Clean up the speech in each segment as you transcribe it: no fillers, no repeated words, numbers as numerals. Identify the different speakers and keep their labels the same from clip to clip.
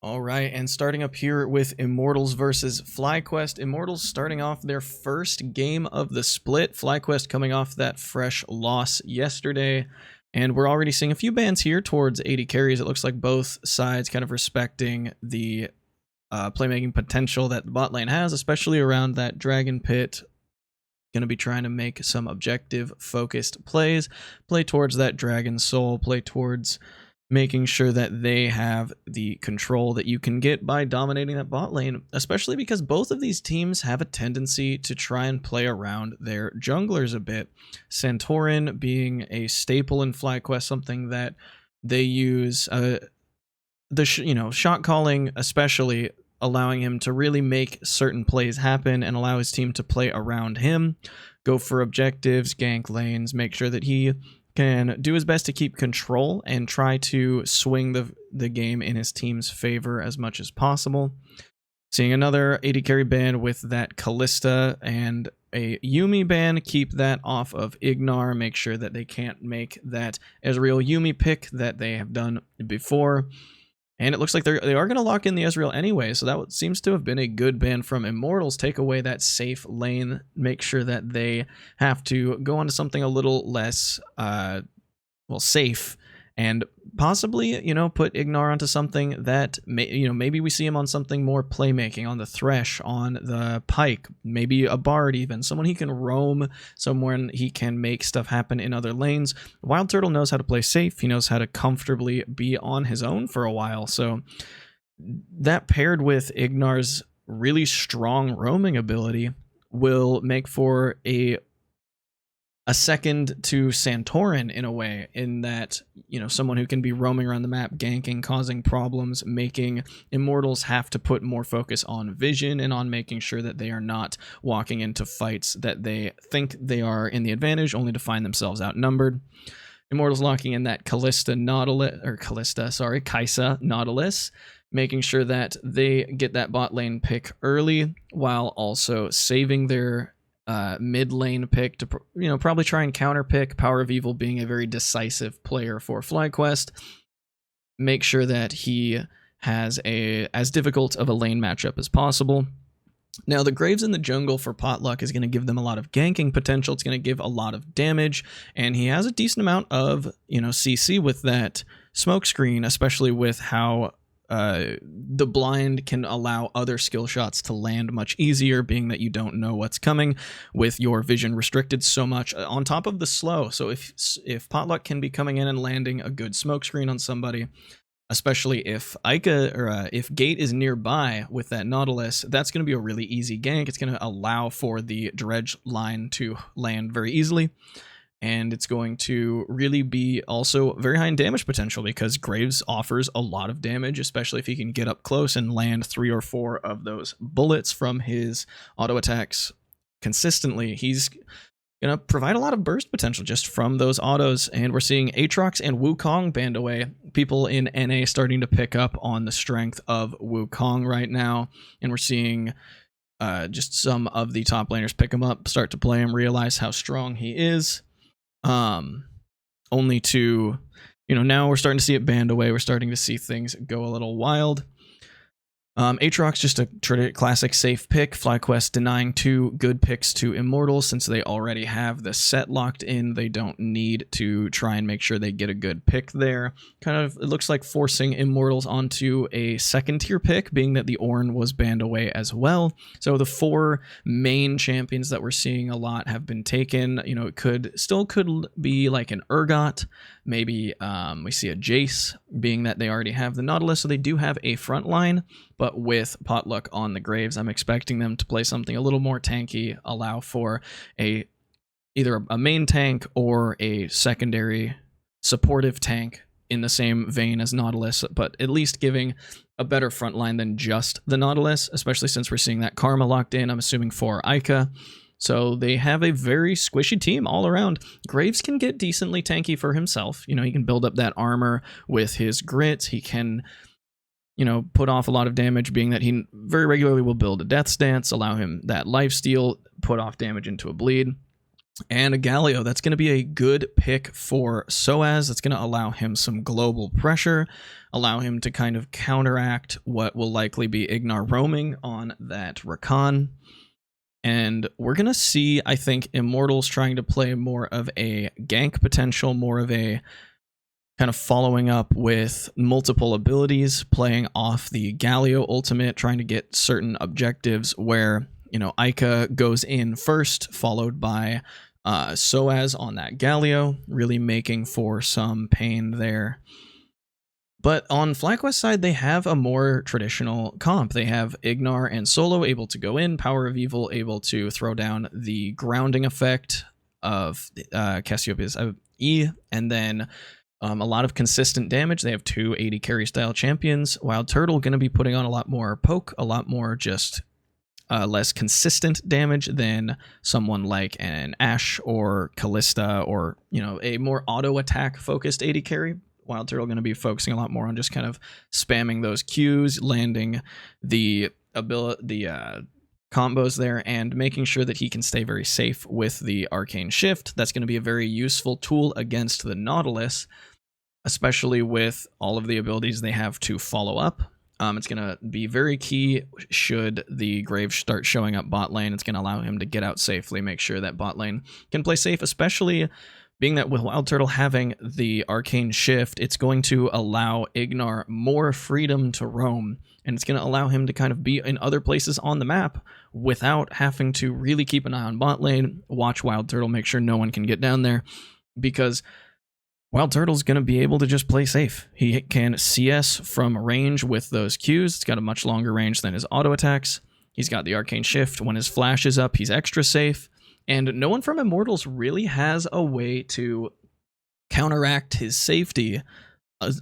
Speaker 1: All right, and starting up here with Immortals versus FlyQuest. Immortals starting off their first game of the split. FlyQuest coming off that fresh loss yesterday. And we're already seeing a few bans here towards 80 carries. It looks like both sides kind of respecting the playmaking potential that the bot lane has, especially around that Dragon Pit. Going to be trying to make some objective focused plays, play towards that Dragon Soul, play towards making sure that they have the control that you can get by dominating that bot lane, especially because both of these teams have a tendency to try and play around their junglers a bit. Santorin being a staple in FlyQuest, something that they use, shot calling especially, allowing him to really make certain plays happen and allow his team to play around him, go for objectives, gank lanes, make sure that he can do his best to keep control and try to swing the game in his team's favor as much as possible. Seeing another 80 carry ban with that Kalista and a Yuumi ban, keep that off of Ignar, make sure that they can't make that Ezreal Yuumi pick that they have done before. And it looks like they are going to lock in the Ezreal anyway, so that seems to have been a good ban from Immortals. Take away that safe lane, make sure that they have to go on to something a little less, safe, and possibly, put Ignar onto something that, maybe we see him on something more playmaking, on the Thresh, on the Pike, maybe a Bard even, someone he can roam, someone he can make stuff happen in other lanes. Wild Turtle knows how to play safe, he knows how to comfortably be on his own for a while, so that paired with Ignar's really strong roaming ability will make for a second to Santorin in a way, in that, someone who can be roaming around the map, ganking, causing problems, making Immortals have to put more focus on vision and on making sure that they are not walking into fights that they think they are in the advantage, only to find themselves outnumbered. Immortals locking in that Kaisa Nautilus, making sure that they get that bot lane pick early, while also saving their mid lane pick to probably try and counter pick. Power of Evil being a very decisive player for FlyQuest, make sure that he has as difficult of a lane matchup as possible. Now, the Graves in the jungle for Potluck is going to give them a lot of ganking potential. It's going to give a lot of damage, and he has a decent amount of CC with that smoke screen, especially with how the blind can allow other skill shots to land much easier, being that you don't know what's coming with your vision restricted so much, on top of the slow. So if Potluck can be coming in and landing a good smoke screen on somebody, especially if if Gate is nearby with that Nautilus, that's going to be a really easy gank. It's going to allow for the dredge line to land very easily. And it's going to really be also very high in damage potential, because Graves offers a lot of damage, especially if he can get up close and land 3 or 4 of those bullets from his auto attacks consistently. He's going to provide a lot of burst potential just from those autos. And we're seeing Aatrox and Wukong banned away. People in NA starting to pick up on the strength of Wukong right now. And we're seeing just some of the top laners pick him up, start to play him, realize how strong he is. Only to, now we're starting to see it banned away. We're starting to see things go a little wild. Aatrox, just a classic safe pick. FlyQuest denying 2 good picks to Immortals, since they already have the set locked in. They don't need to try and make sure they get a good pick there. Kind of, it looks like forcing Immortals onto a second tier pick, being that the Ornn was banned away as well. So the 4 main champions that we're seeing a lot have been taken. It could be like an Urgot. Maybe we see a Jace, being that they already have the Nautilus, so they do have a front line. But with Potluck on the Graves, I'm expecting them to play something a little more tanky, allow for either a main tank or a secondary supportive tank in the same vein as Nautilus, but at least giving a better front line than just the Nautilus, especially since we're seeing that Karma locked in, I'm assuming, for Ica. So they have a very squishy team all around. Graves can get decently tanky for himself. He can build up that armor with his grit. He can, put off a lot of damage, being that he very regularly will build a death stance, allow him that lifesteal, put off damage into a bleed. And a Galio, that's going to be a good pick for Soaz. That's going to allow him some global pressure, allow him to kind of counteract what will likely be Ignar roaming on that Rakan. And we're going to see, I think, Immortals trying to play more of a gank potential, more of a kind of following up with multiple abilities, playing off the Galio ultimate, trying to get certain objectives where, you know, Ica goes in first, followed by Soaz on that Galio, really making for some pain there. But on FlyQuest side, they have a more traditional comp. They have Ignar and Solo able to go in, Power of Evil able to throw down the grounding effect of Cassiopeia's E, and then a lot of consistent damage. They have 2 80 carry style champions. Wild Turtle going to be putting on a lot more poke, a lot more just less consistent damage than someone like an Ashe or Callista, or, you know, a more auto attack focused 80 carry. Wild Turtle going to be focusing a lot more on just kind of spamming those Qs, landing the combos there, and making sure that he can stay very safe with the Arcane Shift. That's going to be a very useful tool against the Nautilus, especially with all of the abilities they have to follow up. It's going to be very key should the Graves start showing up bot lane. It's going to allow him to get out safely, make sure that bot lane can play safe, especially being that with Wild Turtle having the Arcane Shift, it's going to allow Ignar more freedom to roam, and it's going to allow him to kind of be in other places on the map without having to really keep an eye on bot lane, watch Wild Turtle, make sure no one can get down there, because Wild Turtle's going to be able to just play safe. He can CS from range with those Qs. It's got a much longer range than his auto attacks. He's got the Arcane Shift. When his flash is up, he's extra safe. And no one from Immortals really has a way to counteract his safety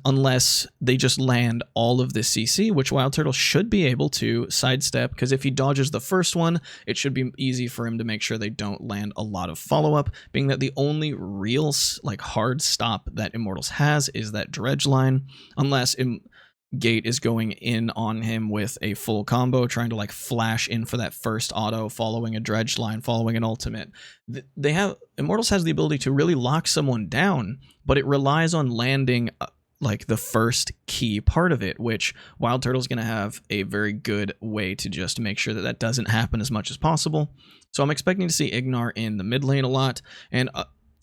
Speaker 1: unless they just land all of this CC, which Wild Turtle should be able to sidestep, because if he dodges the first one, it should be easy for him to make sure they don't land a lot of follow-up, being that the only real like hard stop that Immortals has is that dredge line, unless Gate is going in on him with a full combo, trying to like flash in for that first auto, following a dredge line, following an ultimate. Immortals has the ability to really lock someone down, but it relies on landing like the first key part of it, which Wild Turtle's going to have a very good way to just make sure that that doesn't happen as much as possible. So I'm expecting to see Ignar in the mid lane a lot. And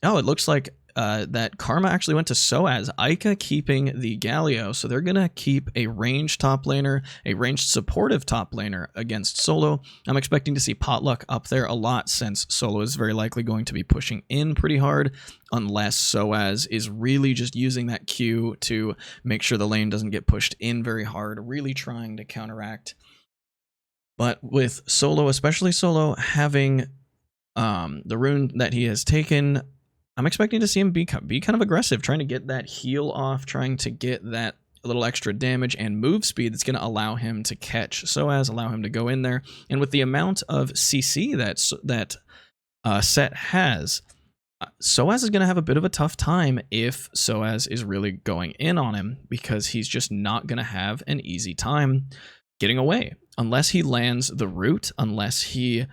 Speaker 1: it looks like that Karma actually went to Soaz. Ica keeping the Galio, so they're going to keep a ranged top laner, a ranged supportive top laner against Solo. I'm expecting to see Potluck up there a lot, since Solo is very likely going to be pushing in pretty hard, unless Soaz is really just using that Q to make sure the lane doesn't get pushed in very hard, really trying to counteract. But with Solo, especially Solo, having the rune that he has taken, I'm expecting to see him be kind of aggressive, trying to get that heal off, trying to get that little extra damage and move speed that's going to allow him to catch Soaz, allow him to go in there. And with the amount of CC that Set has, Soaz is going to have a bit of a tough time if Soaz is really going in on him, because he's just not going to have an easy time getting away. Unless he lands the root, unless he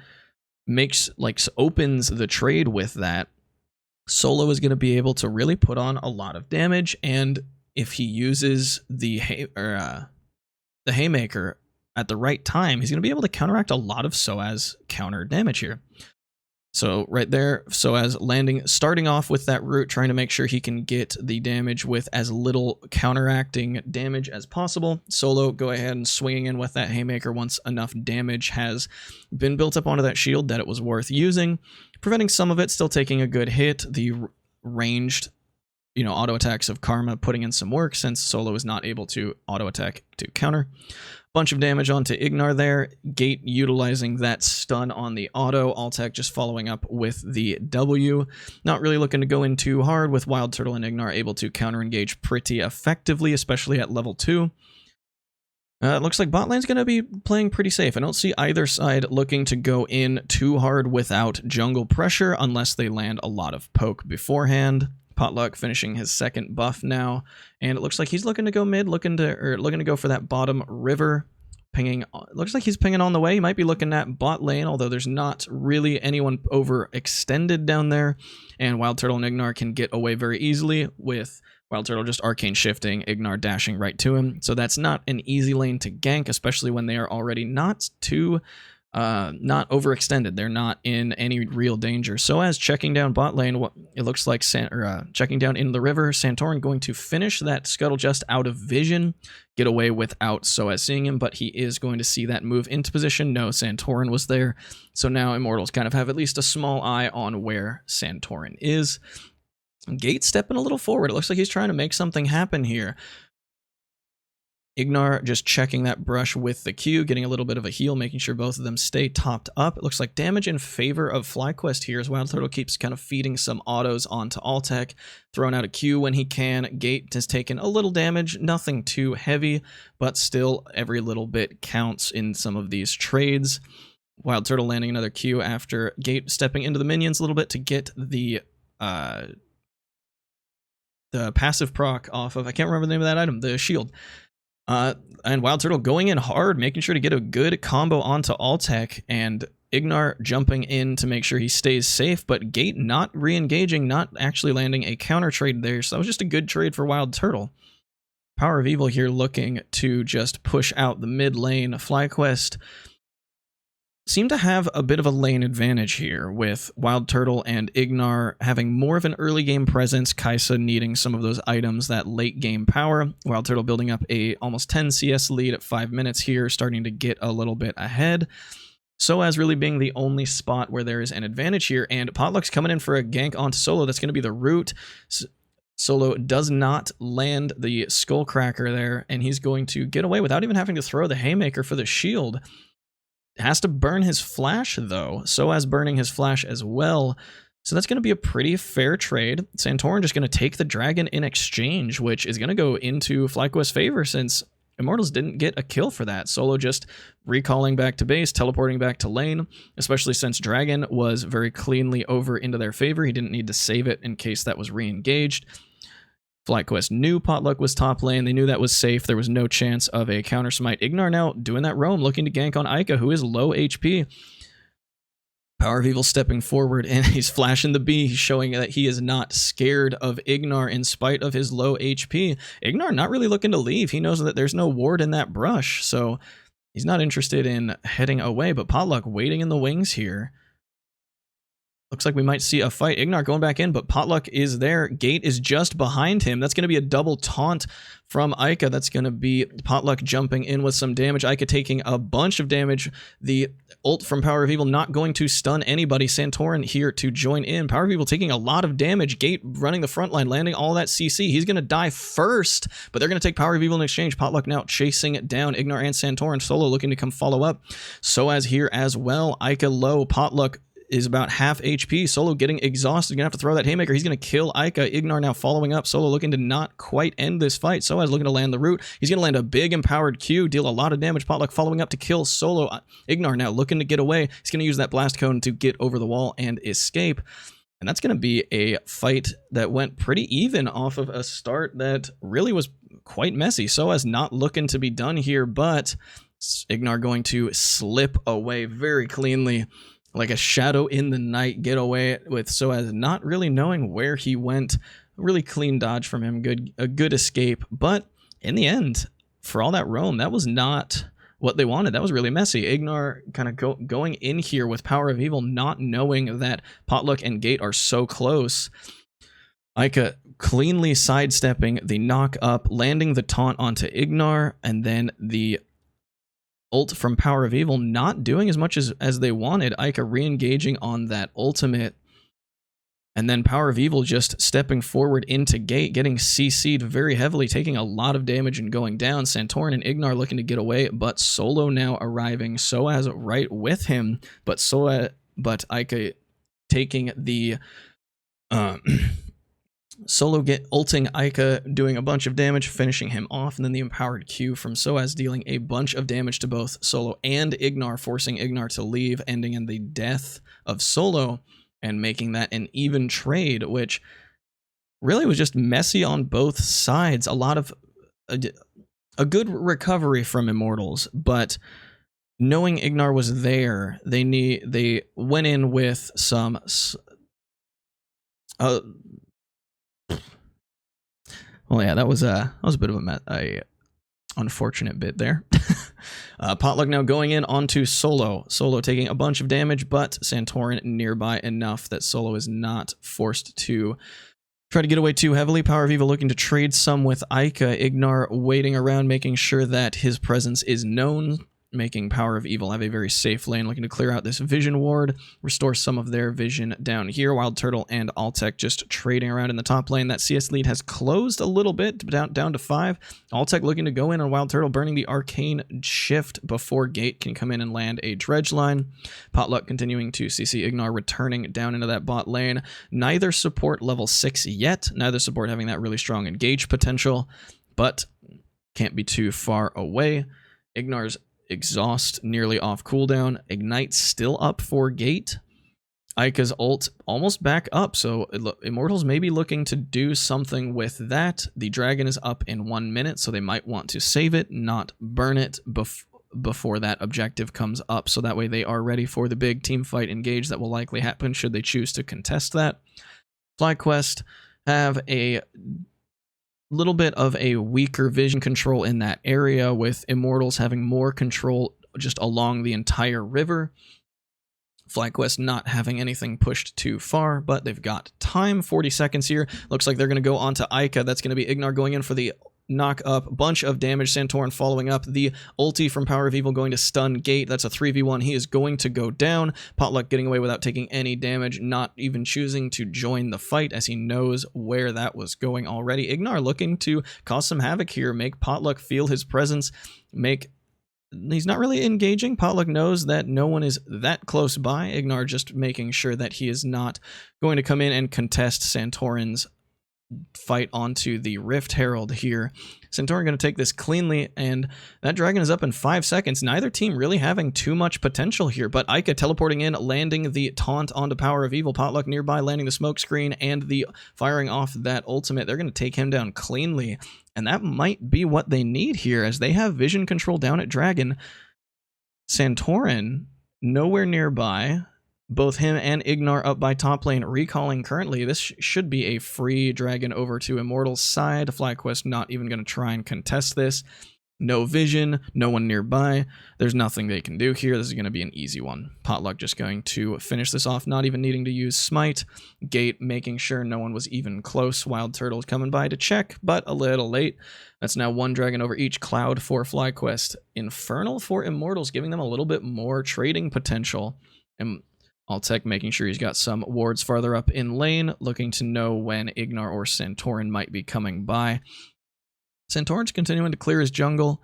Speaker 1: opens the trade with that, Solo is going to be able to really put on a lot of damage, and if he uses the Haymaker at the right time, he's going to be able to counteract a lot of Soaz counter damage here. So right there, Soaz starting off with that root, trying to make sure he can get the damage with as little counteracting damage as possible. Solo go ahead and swinging in with that Haymaker once enough damage has been built up onto that shield that it was worth using, preventing some of it, still taking a good hit. The ranged, auto attacks of Karma putting in some work, since Solo is not able to auto attack to counter. Bunch of damage onto Ignar there. Gate utilizing that stun on the auto. Altec just following up with the W. Not really looking to go in too hard, with Wild Turtle and Ignar able to counter engage pretty effectively, especially at level 2. It looks like bot lane's going to be playing pretty safe. I don't see either side looking to go in too hard without jungle pressure, unless they land a lot of poke beforehand. Potluck finishing his second buff now, and it looks like he's looking to go mid, looking to go for that bottom river pinging. Looks like he's pinging on the way. He might be looking at bot lane, although there's not really anyone overextended down there. And Wild Turtle and Ignar can get away very easily with Wild Turtle just arcane shifting, Ignar dashing right to him. So that's not an easy lane to gank, especially when they are already not not overextended. They're not in any real danger. So as checking down bot lane, it looks like checking down in the river, Santorin going to finish that scuttle just out of vision, get away without Soaz seeing him, but he is going to see that move into position. No, Santorin was there. So now Immortals kind of have at least a small eye on where Santorin is. Gate stepping a little forward. It looks like he's trying to make something happen here. Ignar just checking that brush with the Q, getting a little bit of a heal, making sure both of them stay topped up. It looks like damage in favor of FlyQuest here as Wild Turtle keeps kind of feeding some autos onto Altec, throwing out a Q when he can. Gate has taken a little damage, nothing too heavy, but still every little bit counts in some of these trades. Wild Turtle landing another Q after Gate stepping into the minions a little bit to get the passive proc off of, I can't remember the name of that item, the shield. And Wild Turtle going in hard, making sure to get a good combo onto Altec, and Ignar jumping in to make sure he stays safe, but Gate not re-engaging, not actually landing a counter trade there, so that was just a good trade for Wild Turtle. Power of Evil here looking to just push out the mid lane. FlyQuest seem to have a bit of a lane advantage here, with Wild Turtle and Ignar having more of an early game presence, Kai'Sa needing some of those items, that late game power. Wild Turtle building up a almost 10 CS lead at 5 minutes here, starting to get a little bit ahead. Soaz really being the only spot where there is an advantage here, and Potluck's coming in for a gank onto Solo. That's going to be the root. Solo does not land the Skullcracker there, and he's going to get away without even having to throw the Haymaker for the shield. Has to burn his flash, though. Soaz burning his flash as well. So that's going to be a pretty fair trade. Santorin just going to take the dragon in exchange, which is going to go into FlyQuest's favor since Immortals didn't get a kill for that. Solo just recalling back to base, teleporting back to lane, especially since dragon was very cleanly over into their favor. He didn't need to save it in case that was re-engaged. FlyQuest knew Potluck was top lane. They knew that was safe. There was no chance of a counter smite. Ignar now doing that roam, looking to gank on Ica, who is low HP. Power of Evil stepping forward, and he's flashing the B, showing that he is not scared of Ignar in spite of his low HP. Ignar not really looking to leave. He knows that there's no ward in that brush, so he's not interested in heading away, but Potluck waiting in the wings here. Looks like we might see a fight. Ignar going back in, but Potluck is there. Gate is just behind him. That's going to be a double taunt from Ica. That's going to be Potluck jumping in with some damage. Ica taking a bunch of damage. The ult from Power of Evil not going to stun anybody. Santorin here to join in. Power of Evil taking a lot of damage. Gate running the front line, landing all that CC. He's going to die first, but they're going to take Power of Evil in exchange. Potluck now chasing it down. Ignar and Santorin Solo looking to come follow up. Soaz here as well. Ica low. Potluck is about half HP. Solo getting exhausted. Gonna have to throw that Haymaker. He's gonna kill Ica. Ignar now following up. Solo looking to not quite end this fight. Soaz looking to land the root. He's gonna land a big empowered Q, deal a lot of damage. Potluck following up to kill Solo. Ignar now looking to get away. He's gonna use that blast cone to get over the wall and escape. And that's gonna be a fight that went pretty even off of a start that really was quite messy. Soaz not looking to be done here, but Ignar going to slip away very cleanly, like a shadow in the night, get away with Soaz not really knowing where he went. A really clean dodge from him, a good escape. But in the end, for all that roam, that was not what they wanted. That was really messy. Ignar kind of going in here with Power of Evil, not knowing that Potluck and Gate are so close. Ica cleanly sidestepping the knock up, landing the taunt onto Ignar, and then the ult from Power of Evil not doing as much as they wanted. Ica re-engaging on that ultimate, and then Power of Evil just stepping forward into Gate, getting CC'd very heavily, taking a lot of damage and going down. Santorin and Ignar looking to get away, but Solo now arriving. Soaz right with him, but Ica taking the Solo ulting Ica, doing a bunch of damage, finishing him off, and then the empowered Q from Soaz dealing a bunch of damage to both Solo and Ignar, forcing Ignar to leave, ending in the death of Solo, and making that an even trade, which really was just messy on both sides. A lot of a good recovery from Immortals, but knowing Ignar was there, they went in with some well, yeah, that was a bit of a unfortunate bit there. Potluck now going in onto Solo. Solo taking a bunch of damage, but Santorin nearby enough that Solo is not forced to try to get away too heavily. Power of Evil looking to trade some with Ica. Ignar waiting around, making sure that his presence is known, making Power of Evil have a very safe lane, looking to clear out this vision ward, restore some of their vision down here. Wild Turtle and Altec just trading around in the top lane. That CS lead has closed a little bit, down to 5. Altec looking to go in on Wild Turtle, burning the arcane shift before Gate can come in and land a dredge line. Potluck continuing to CC Ignar, returning down into that bot lane. Neither support level 6 yet, neither support having that really strong engage potential, but can't be too far away. Ignar's Exhaust nearly off cooldown. Ignite still up for Gate. Ica's ult almost back up, so Immortals may be looking to do something with that. The dragon is up in 1 minute, so they might want to save it, not burn it before that objective comes up, so that way they are ready for the big team fight engage that will likely happen should they choose to contest that. FlyQuest have a little bit of a weaker vision control in that area, with Immortals having more control just along the entire river. FlyQuest not having anything pushed too far, but they've got time. 40 seconds here. Looks like they're going to go on to Ica. That's going to be Ignar going in for the knock up. Bunch of damage. Santorin following up. The ulti from Power of Evil going to stun Gate. That's a 3v1. He is going to go down. Potluck getting away without taking any damage, not even choosing to join the fight as he knows where that was going already. Ignar looking to cause some havoc here, make Potluck feel his presence, he's not really engaging. Potluck knows that no one is that close by. Ignar just making sure that he is not going to come in and contest Santorin's fight onto the Rift Herald here. Santorin going to take this cleanly, and that dragon is up in 5 seconds. Neither team really having too much potential here, but Ica teleporting in, landing the taunt onto Power of Evil. Potluck nearby, landing the smoke screen and the firing off that ultimate. They're going to take him down cleanly, and that might be what they need here, as they have vision control down at dragon. Santorin nowhere nearby. Both him and Ignar up by top lane, recalling currently. This should be a free dragon over to Immortal's side. FlyQuest not even going to try and contest this. No vision, no one nearby. There's nothing they can do here. This is going to be an easy one. Potluck just going to finish this off, not even needing to use Smite. Gate making sure no one was even close. Wild Turtle's coming by to check, but a little late. That's now 1 dragon over each. Cloud for FlyQuest. Infernal for Immortals, giving them a little bit more trading potential. And Altec making sure he's got some wards farther up in lane, looking to know when Ignar or Santorin might be coming by. Santorin's continuing to clear his jungle,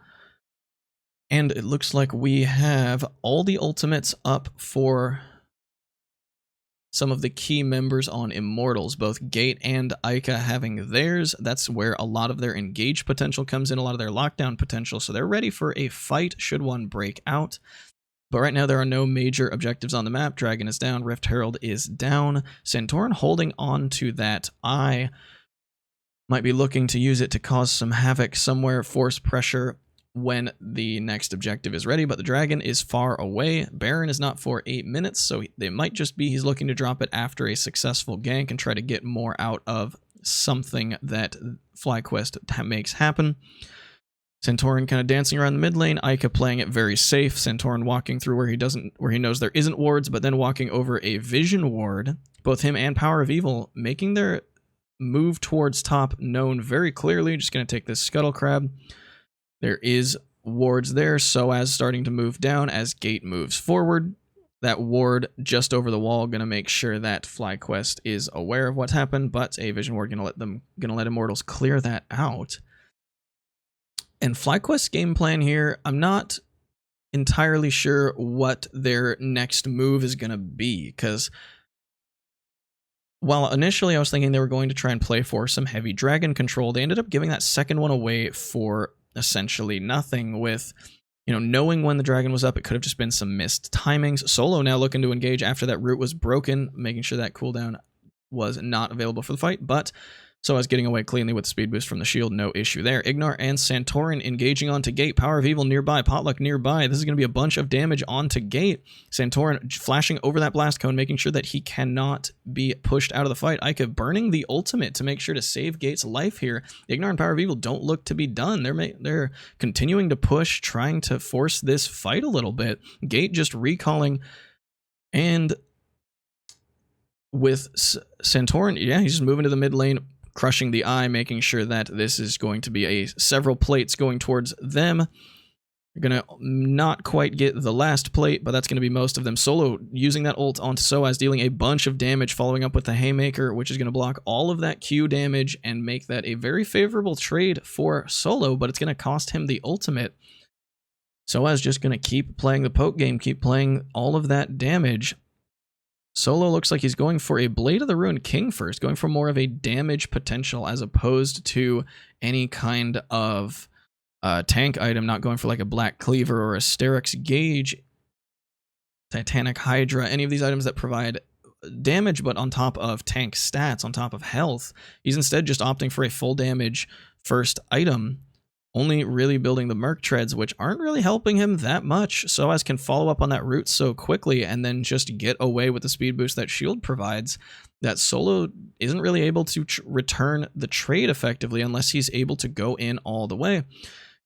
Speaker 1: and it looks like we have all the ultimates up for some of the key members on Immortals, both Gate and Ica having theirs. That's where a lot of their engage potential comes in, a lot of their lockdown potential, so they're ready for a fight should one break out. But right now there are no major objectives on the map. Dragon is down, Rift Herald is down. Santorin holding on to that eye. Might be looking to use it to cause some havoc somewhere, force pressure when the next objective is ready, but the dragon is far away. Baron is not for 8 minutes, so they might just be he's looking to drop it after a successful gank and try to get more out of something that FlyQuest makes happen. Santorin kind of dancing around the mid lane, Ica playing it very safe. Santorin walking through where he knows there isn't wards, but then walking over a vision ward. Both him and Power of Evil making their move towards top known very clearly. Just going to take this Scuttle Crab. There is wards there, so as starting to move down as Gate moves forward. That ward just over the wall, going to make sure that FlyQuest is aware of what's happened, but a vision ward going to let Immortals clear that out. And FlyQuest's game plan here, I'm not entirely sure what their next move is going to be, because while initially I was thinking they were going to try and play for some heavy dragon control, they ended up giving that second one away for essentially nothing, with, knowing when the dragon was up. It could have just been some missed timings. Solo now looking to engage after that root was broken, making sure that cooldown was not available for the fight, but Soaz getting away cleanly with the speed boost from the shield, no issue there. Ignar and Santorin engaging onto Gate. Power of Evil nearby, Potluck nearby. This is going to be a bunch of damage onto Gate. Santorin flashing over that blast cone, making sure that he cannot be pushed out of the fight. Ica burning the ultimate to make sure to save Gate's life here. Ignar and Power of Evil don't look to be done. They're continuing to push, trying to force this fight a little bit. Gate just recalling, and with Santorin, yeah, he's just moving to the mid lane, crushing the eye, making sure that this is going to be several plates going towards them. You're going to not quite get the last plate, but that's going to be most of them. Solo using that ult onto Soaz, dealing a bunch of damage, following up with the Haymaker, which is going to block all of that Q damage and make that a very favorable trade for Solo, but it's going to cost him the ultimate. Soaz just going to keep playing the poke game, keep playing all of that damage. Solo looks like he's going for a Blade of the Ruined King first, going for more of a damage potential as opposed to any kind of tank item, not going for like a Black Cleaver or a Sterix Gauge, Titanic Hydra, any of these items that provide damage but on top of tank stats, on top of health. He's instead just opting for a full damage first item, only really building the Merc Treads, which aren't really helping him that much. Soaz can follow up on that route so quickly and then just get away with the speed boost that shield provides, that Solo isn't really able to return the trade effectively unless he's able to go in all the way.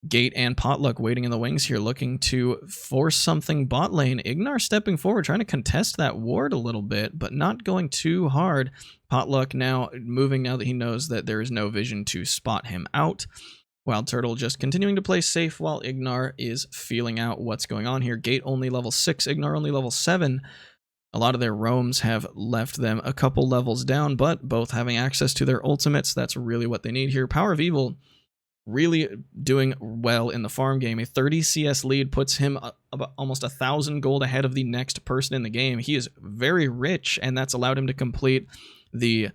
Speaker 1: Gate and Potluck waiting in the wings here, looking to force something bot lane. Ignar stepping forward, trying to contest that ward a little bit, but not going too hard. Potluck now moving now that he knows that there is no vision to spot him out. Wild Turtle just continuing to play safe while Ignar is feeling out what's going on here. Gate only level 6, Ignar only level 7. A lot of their roams have left them a couple levels down, but both having access to their ultimates, that's really what they need here. Power of Evil really doing well in the farm game. A 30 CS lead puts him about almost 1,000 gold ahead of the next person in the game. He is very rich, and that's allowed him to complete the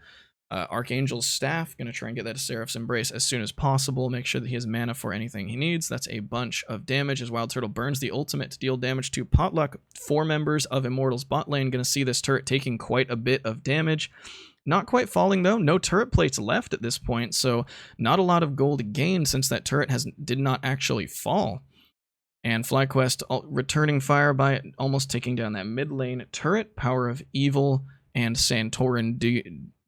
Speaker 1: Archangel's Staff. Going to try and get that to Seraph's Embrace as soon as possible. Make sure that he has mana for anything he needs. That's a bunch of damage as Wild Turtle burns the ultimate to deal damage to Potluck. 4 members of Immortal's bot lane. Going to see this turret taking quite a bit of damage. Not quite falling though. No turret plates left at this point, so not a lot of gold gained since that turret did not actually fall. And FlyQuest returning fire by almost taking down that mid lane turret. Power of Evil and Santorin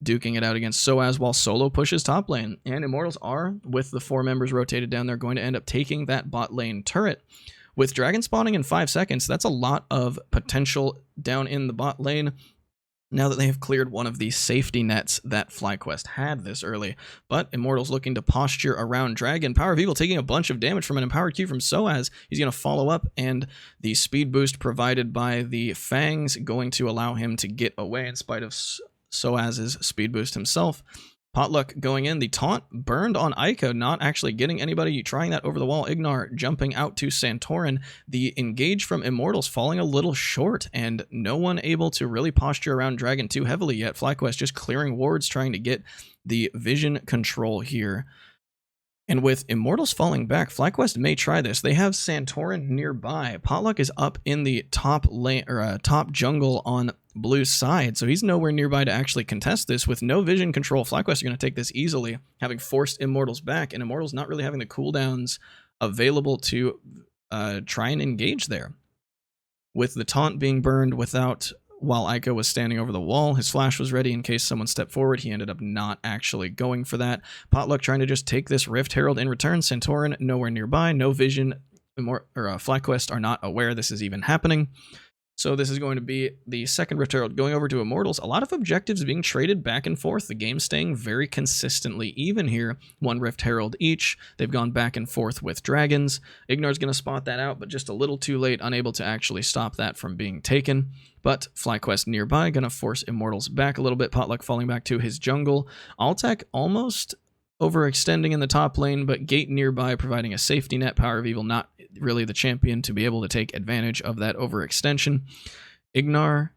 Speaker 1: duking it out against Soaz while Solo pushes top lane. And Immortals are, with the 4 members rotated down, they're going to end up taking that bot lane turret. With Dragon spawning in 5 seconds, that's a lot of potential down in the bot lane, now that they have cleared one of the safety nets that FlyQuest had this early. But Immortals looking to posture around Dragon. Power of Evil taking a bunch of damage from an Empowered Q from Soaz. He's going to follow up, and the speed boost provided by the Fangs going to allow him to get away in spite of Soaz's speed boost himself. Potluck going in. The taunt burned on Ico, not actually getting anybody trying that over the wall. Ignar jumping out to Santorin. The engage from Immortals falling a little short, and no one able to really posture around Dragon too heavily yet. FlyQuest just clearing wards, trying to get the vision control here. And with Immortals falling back, FlyQuest may try this. They have Santorin nearby. Potluck is up in the top lane, or top jungle on Blue's side, so he's nowhere nearby to actually contest this. With no vision control, FlyQuest are going to take this easily, having forced Immortals back, and Immortals not really having the cooldowns available to try and engage there. With the taunt being burned while Ico was standing over the wall, his flash was ready in case someone stepped forward. He ended up not actually going for that. Potluck trying to just take this Rift Herald in return. Santorin nowhere nearby, no vision. FlyQuest are not aware this is even happening. So this is going to be the second Rift Herald going over to Immortals. A lot of objectives being traded back and forth. The game staying very consistently even here. 1 Rift Herald each. They've gone back and forth with dragons. Ignar's going to spot that out, but just a little too late, unable to actually stop that from being taken. But FlyQuest nearby, going to force Immortals back a little bit. Potluck falling back to his jungle. Altec almost overextending in the top lane, but Gate nearby providing a safety net. Power of Evil not really the champion to be able to take advantage of that overextension. Ignar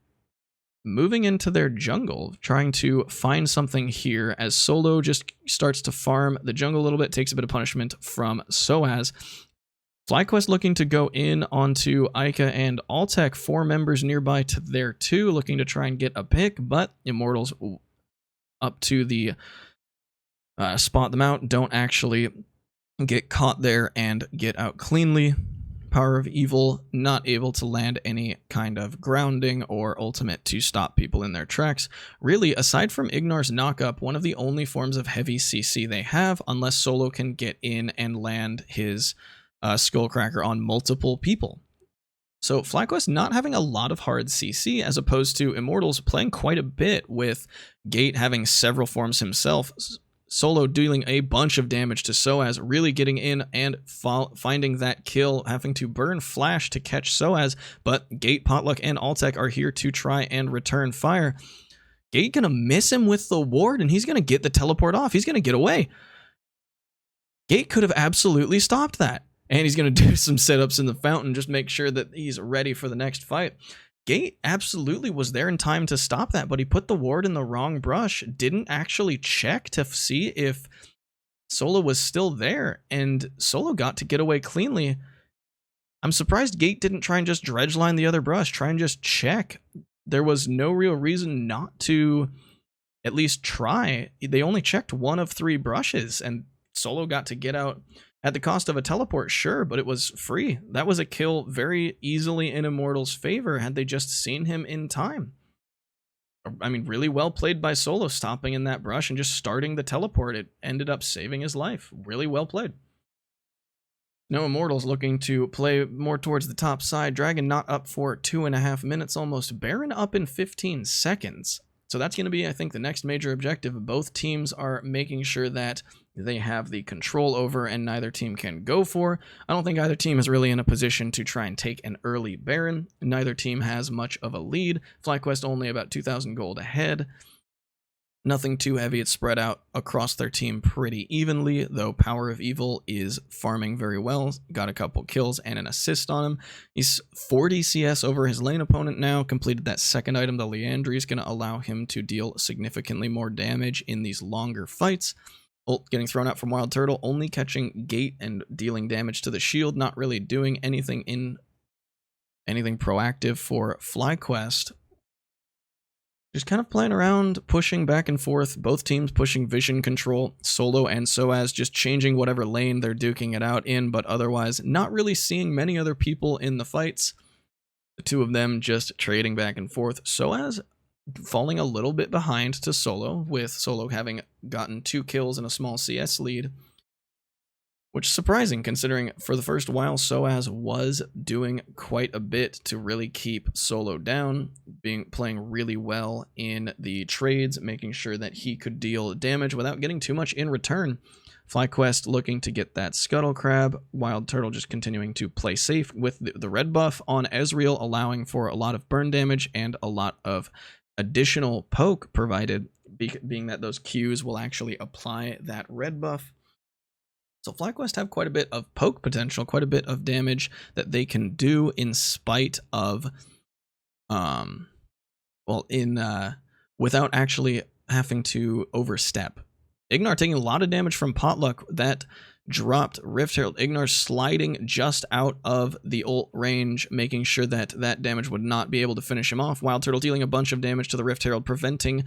Speaker 1: moving into their jungle, trying to find something here as Solo just starts to farm the jungle a little bit, takes a bit of punishment from Soaz. FlyQuest looking to go in onto Ica and Altec, 4 members nearby to their 2, looking to try and get a pick, but Immortals up to the spot them out, don't actually get caught there and get out cleanly. Power of Evil not able to land any kind of grounding or ultimate to stop people in their tracks. Really, aside from Ignar's knockup, one of the only forms of heavy CC they have, unless Solo can get in and land his Skullcracker on multiple people. So FlyQuest not having a lot of hard CC, as opposed to Immortals playing quite a bit, with Gate having several forms himself, Solo dealing a bunch of damage to Soaz, really getting in and finding that kill, having to burn Flash to catch Soaz, but Gate, Potluck, and Altec are here to try and return fire. Gate gonna miss him with the ward, and he's gonna get the teleport off. He's gonna get away. Gate could have absolutely stopped that, and he's gonna do some setups in the fountain, just make sure that he's ready for the next fight. Gate absolutely was there in time to stop that, but he put the ward in the wrong brush, didn't actually check to see if Solo was still there, and Solo got to get away cleanly. I'm surprised Gate didn't try and just dredge line the other brush, try and just check. There was no real reason not to at least try. They only checked one of 3 brushes, and Solo got to get out at the cost of a teleport, sure, but it was free. That was a kill very easily in Immortal's favor had they just seen him in time. I mean, really well played by Solo, stopping in that brush and just starting the teleport. It ended up saving his life. Really well played. No Immortals looking to play more towards the top side. Dragon not up for 2.5 minutes almost. Baron up in 15 seconds. So that's going to be, I think, the next major objective. Both teams are making sure that they have the control over and neither team can go for. I don't think either team is really in a position to try and take an early Baron. Neither team has much of a lead. FlyQuest only about 2,000 gold ahead. Nothing too heavy. It's spread out across their team pretty evenly, though Power of Evil is farming very well. Got a couple kills and an assist on him. He's 40 CS over his lane opponent now. Completed that second item. The Leandry is going to allow him to deal significantly more damage in these longer fights. Ult getting thrown out from Wild Turtle, only catching Gate and dealing damage to the shield, not really doing anything proactive for FlyQuest. Just kind of playing around, pushing back and forth, both teams pushing vision control, Solo and Soaz just changing whatever lane they're duking it out in, but otherwise not really seeing many other people in the fights. The two of them just trading back and forth. Soaz falling a little bit behind to Solo, with Solo having gotten 2 kills and a small CS lead, which is surprising considering for the first while Soaz was doing quite a bit to really keep Solo down, playing really well in the trades, making sure that he could deal damage without getting too much in return. FlyQuest looking to get that Scuttle Crab, Wild Turtle just continuing to play safe with the red buff on Ezreal, allowing for a lot of burn damage and a lot of additional poke provided, being that those Qs will actually apply that red buff. So FlyQuest have quite a bit of poke potential, quite a bit of damage that they can do in spite of, without actually having to overstep. Ignar taking a lot of damage from Potluck. That dropped Rift Herald. Ignar sliding just out of the ult range, making sure that that damage would not be able to finish him off. Wild Turtle dealing a bunch of damage to the Rift Herald, preventing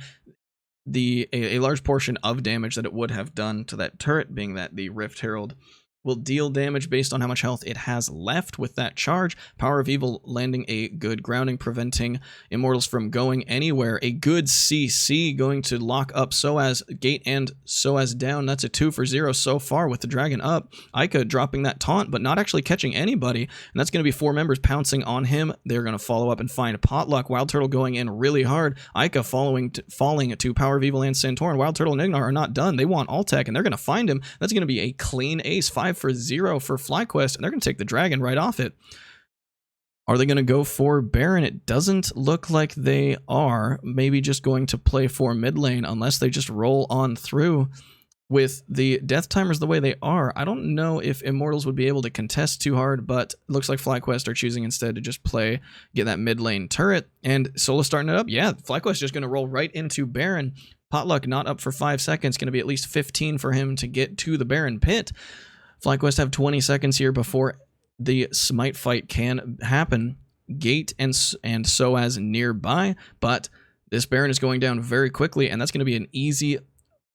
Speaker 1: a large portion of damage that it would have done to that turret, being that the Rift Herald will deal damage based on how much health it has left with that charge. Power of Evil landing a good grounding, preventing Immortals from going anywhere. A good CC going to lock up Soaz. Gate and Soaz down. That's a 2 for 0 so far with the Dragon up. Ica dropping that taunt, but not actually catching anybody. And that's going to be 4 members pouncing on him. They're going to follow up and find Potluck. Wild Turtle going in really hard. Ica falling to Power of Evil and Santorin. Wild Turtle and Ignar are not done. They want Altec, and they're going to find him. That's going to be a clean ace. 5 for 0 for FlyQuest, and they're going to take the Dragon right off it. Are they going to go for Baron? It doesn't look like they are. Maybe just going to play for mid lane, unless they just roll on through. With the death timers the way they are, I don't know if Immortals would be able to contest too hard, but it looks like FlyQuest are choosing instead to just get that mid lane turret, and Solo starting it up. Yeah, FlyQuest just going to roll right into Baron. Potluck not up for 5 seconds, going to be at least 15 for him to get to the Baron pit. FlyQuest have 20 seconds here before the smite fight can happen. Gate and Soaz nearby, but this Baron is going down very quickly, and that's going to be an easy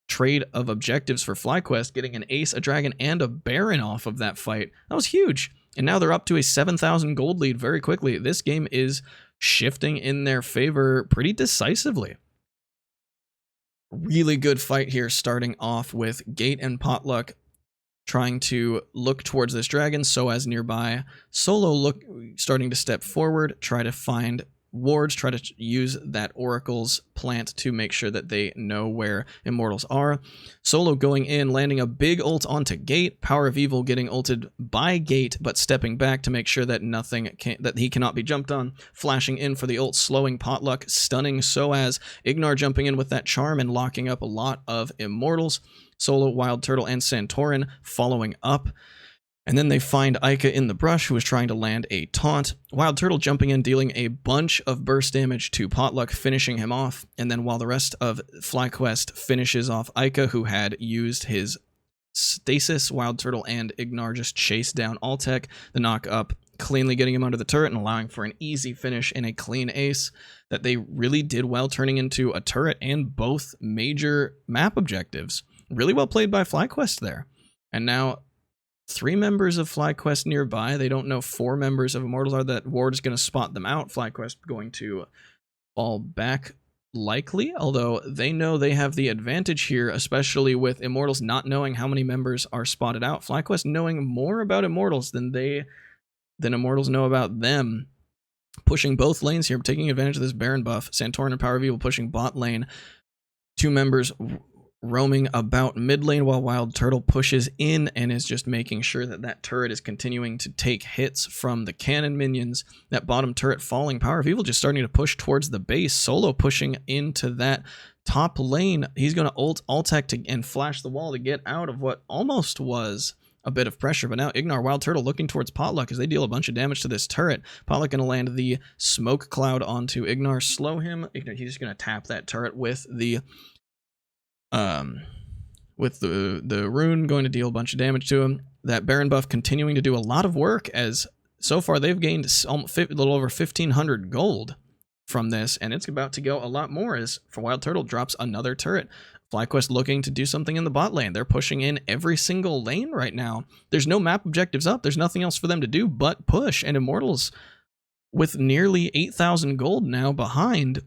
Speaker 1: trade of objectives for FlyQuest, getting an ace, a dragon, and a baron off of that fight. That was huge. And now they're up to a 7,000 gold lead very quickly. This game is shifting in their favor pretty decisively. Really good fight here, starting off with Gate and Potluck trying to look towards this dragon, Soaz nearby. Solo starting to step forward, try to find wards, try to use that Oracle's plant to make sure that they know where Immortals are. Solo going in, landing a big ult onto Gate. Power of Evil getting ulted by Gate, but stepping back to make sure that that he cannot be jumped on. Flashing in for the ult, slowing Potluck, stunning Soaz. Ignar jumping in with that charm and locking up a lot of Immortals. Solo, Wild Turtle, and Santorin following up. And then they find Ica in the brush, who is trying to land a taunt. Wild Turtle jumping in, dealing a bunch of burst damage to Potluck, finishing him off. And then while the rest of FlyQuest finishes off Ica, who had used his stasis, Wild Turtle and Ignar just chase down Altec. The knock up, cleanly getting him under the turret and allowing for an easy finish in a clean ace that they really did well, turning into a turret and both major map objectives. Really well played by FlyQuest there. And now 3 members of FlyQuest nearby. They don't know 4 members of Immortals are. That ward is going to spot them out. FlyQuest going to fall back likely, although they know they have the advantage here, especially with Immortals not knowing how many members are spotted out. FlyQuest knowing more about Immortals than Immortals know about them. Pushing both lanes here, taking advantage of this Baron buff. Santorin and Power of Evil pushing bot lane. 2 members roaming about mid lane while Wild Turtle pushes in and is just making sure that that turret is continuing to take hits from the cannon minions. That bottom turret falling. Power of Evil just starting to push towards the base. Solo pushing into that top lane. He's going to ult Altec and flash the wall to get out of what almost was a bit of pressure, but now Ignar, Wild Turtle looking towards Potluck as they deal a bunch of damage to this turret. Potluck going to land the smoke cloud onto Ignar, slow him. Ignar, he's just going to tap that turret with the rune, going to deal a bunch of damage to him. That Baron buff continuing to do a lot of work, as so far they've gained a little over 1,500 gold from this, and it's about to go a lot more as for Wild Turtle drops another turret. FlyQuest looking to do something in the bot lane. They're pushing in every single lane right now. There's no map objectives up. There's nothing else for them to do but push, and Immortals with nearly 8,000 gold now behind.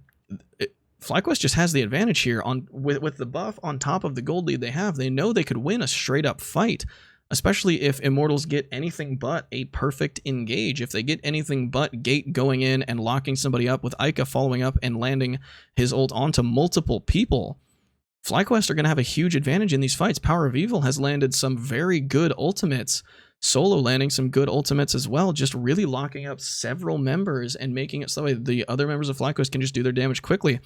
Speaker 1: FlyQuest just has the advantage here with the buff on top of the gold lead they have. They know they could win a straight up fight, especially if Immortals get anything but a perfect engage. If they get anything but Gate going in and locking somebody up with Ica following up and landing his ult onto multiple people, FlyQuest are going to have a huge advantage in these fights. Power of Evil has landed some very good ultimates. Solo landing some good ultimates as well, just really locking up several members and making it so the other members of FlyQuest can just do their damage quickly.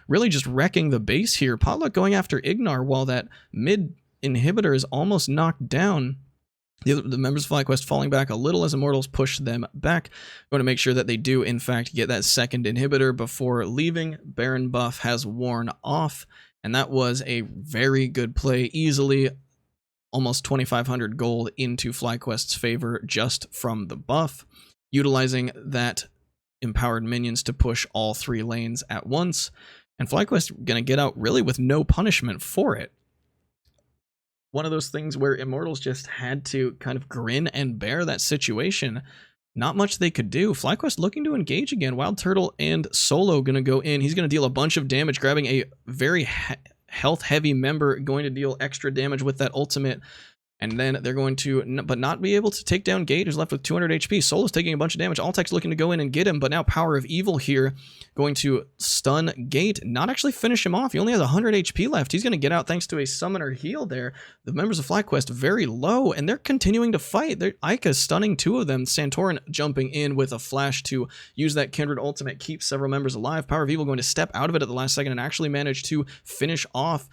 Speaker 1: Really just wrecking the base here. Potluck going after Ignar while that mid inhibitor is almost knocked down. The members of FlyQuest falling back a little as Immortals push them back. Going to make sure that they do, in fact, get that second inhibitor before leaving. Baron buff has worn off, and that was a very good play. Easily almost 2,500 gold into FlyQuest's favor just from the buff, utilizing that empowered minions to push all 3 lanes at once, and FlyQuest going to get out really with no punishment for it. One of those things where Immortals just had to kind of grin and bear that situation. Not much they could do. FlyQuest looking to engage again. Wild Turtle and Solo going to go in. He's going to deal a bunch of damage, grabbing a very health-heavy member, going to deal extra damage with that ultimate, and then they're going to but not be able to take down Gate, who's left with 200 HP. Solo's taking a bunch of damage. Altec's looking to go in and get him, but now Power of Evil here going to stun Gate, not actually finish him off. He only has 100 HP left. He's going to get out thanks to a summoner heal there. The members of FlyQuest very low, and they're continuing to fight. Ica stunning 2 of them. Santorin jumping in with a flash to use that Kindred ultimate, keep several members alive. Power of Evil going to step out of it at the last second and actually manage to finish off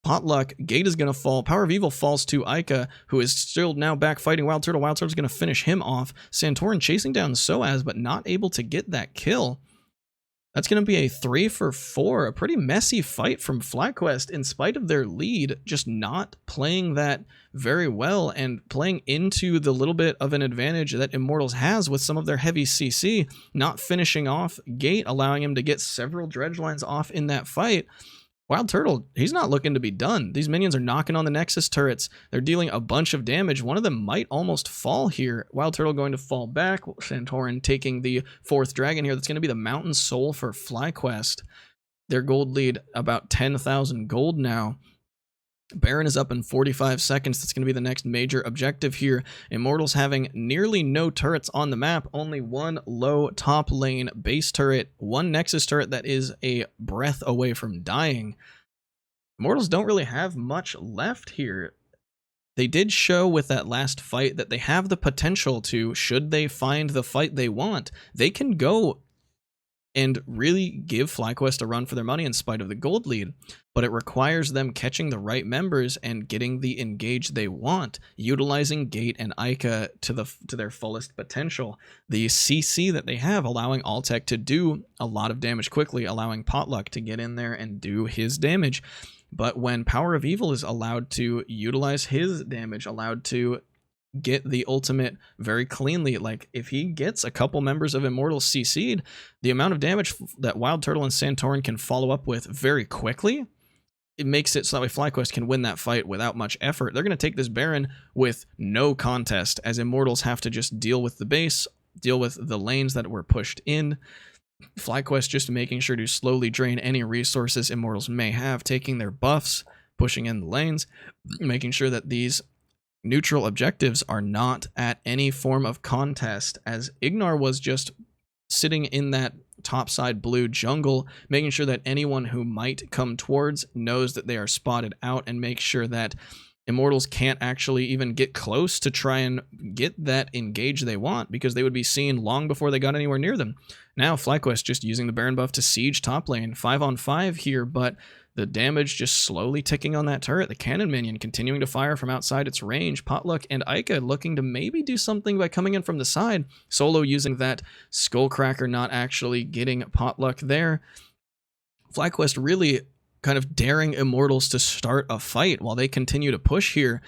Speaker 1: Potluck. Gate is going to fall. Power of Evil falls to Ica, who is still now back fighting Wild Turtle. Wild Turtle's going to finish him off. Santorin chasing down Soaz, but not able to get that kill. That's going to be a 3 for 4. A pretty messy fight from FlyQuest, in spite of their lead, just not playing that very well and playing into the little bit of an advantage that Immortals has with some of their heavy CC, not finishing off Gate, allowing him to get several dredge lines off in that fight. Wild Turtle, he's not looking to be done. These minions are knocking on the Nexus turrets. They're dealing a bunch of damage. One of them might almost fall here. Wild Turtle going to fall back. Santorin taking the 4th dragon here. That's going to be the Mountain Soul for FlyQuest. Their gold lead about 10,000 gold now. Baron is up in 45 seconds. That's going to be the next major objective here. Immortals having nearly no turrets on the map. Only one low top lane base turret. One Nexus turret that is a breath away from dying. Immortals don't really have much left here. They did show with that last fight that they have the potential to, should they find the fight they want, they can go and really give FlyQuest a run for their money in spite of the gold lead. But it requires them catching the right members and getting the engage they want, utilizing Gate and Ica to their fullest potential. The CC that they have allowing Altec to do a lot of damage quickly, allowing Potluck to get in there and do his damage. But when Power of Evil is allowed to utilize his damage, allowed to get the ultimate very cleanly, like if he gets a couple members of Immortals CC'd, the amount of damage that Wild Turtle and Santorin can follow up with very quickly, it makes it so that way FlyQuest can win that fight without much effort. They're going to take this Baron with no contest, as Immortals have to just deal with the base, deal with the lanes that were pushed in. FlyQuest just making sure to slowly drain any resources Immortals may have, taking their buffs, pushing in the lanes, making sure that these neutral objectives are not at any form of contest, as Ignar was just sitting in that topside blue jungle, making sure that anyone who might come towards knows that they are spotted out, and make sure that Immortals can't actually even get close to try and get that engage they want, because they would be seen long before they got anywhere near them. Now FlyQuest just using the Baron buff to siege top lane, 5-on-5 here, but the damage just slowly ticking on that turret. The cannon minion continuing to fire from outside its range. Potluck and Ica looking to maybe do something by coming in from the side. Solo using that Skullcracker, not actually getting Potluck there. FlyQuest really kind of daring Immortals to start a fight while they continue to push here.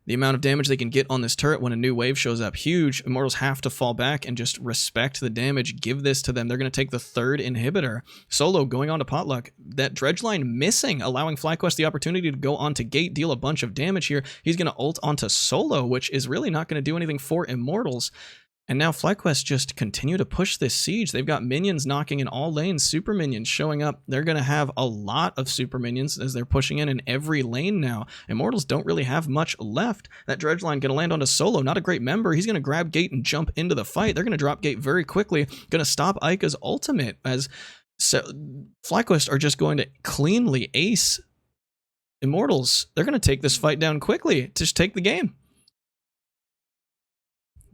Speaker 1: The amount of damage they can get on this turret when a new wave shows up, huge. Immortals have to fall back and just respect the damage, give this to them. They're going to take the 3rd inhibitor. Solo going on to Potluck. That dredge line missing, allowing FlyQuest the opportunity to go onto Gate, deal a bunch of damage here. He's going to ult onto Solo, which is really not going to do anything for Immortals. And now FlyQuest just continue to push this siege. They've got minions knocking in all lanes, super minions showing up. They're going to have a lot of super minions as they're pushing in every lane now. Immortals don't really have much left. That dredge line going to land onto Solo, not a great member. He's going to grab Gate and jump into the fight. They're going to drop Gate very quickly, going to stop Ica's ultimate, as FlyQuest are just going to cleanly ace Immortals. They're going to take this fight down quickly, just take the game.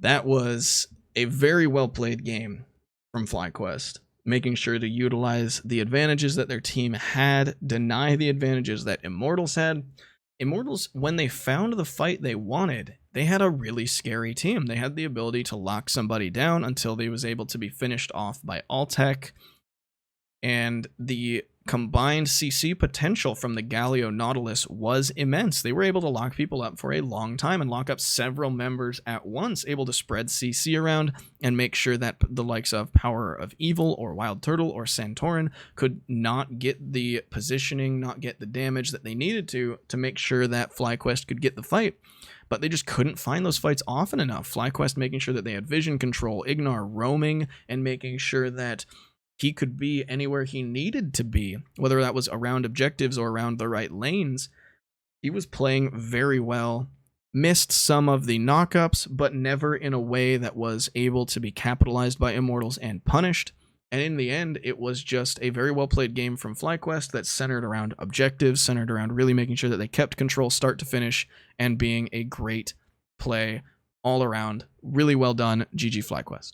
Speaker 1: That was a very well played game from FlyQuest, making sure to utilize the advantages that their team had, deny the advantages that Immortals had. Immortals, when they found the fight they wanted, they had a really scary team. They had the ability to lock somebody down until they was able to be finished off by Altec, and the combined CC potential from the Galio Nautilus was immense. They were able to lock people up for a long time and lock up several members at once, able to spread CC around and make sure that the likes of Power of Evil or Wild Turtle or Santorin could not get the positioning, not get the damage that they needed to make sure that FlyQuest could get the fight. But they just couldn't find those fights often enough. FlyQuest making sure that they had vision control, Ignar roaming and making sure that he could be anywhere he needed to be, whether that was around objectives or around the right lanes. He was playing very well, missed some of the knockups, but never in a way that was able to be capitalized by Immortals and punished. And in the end, it was just a very well played game from FlyQuest that centered around objectives, centered around really making sure that they kept control start to finish, and being a great play all around. Really well done. GG FlyQuest.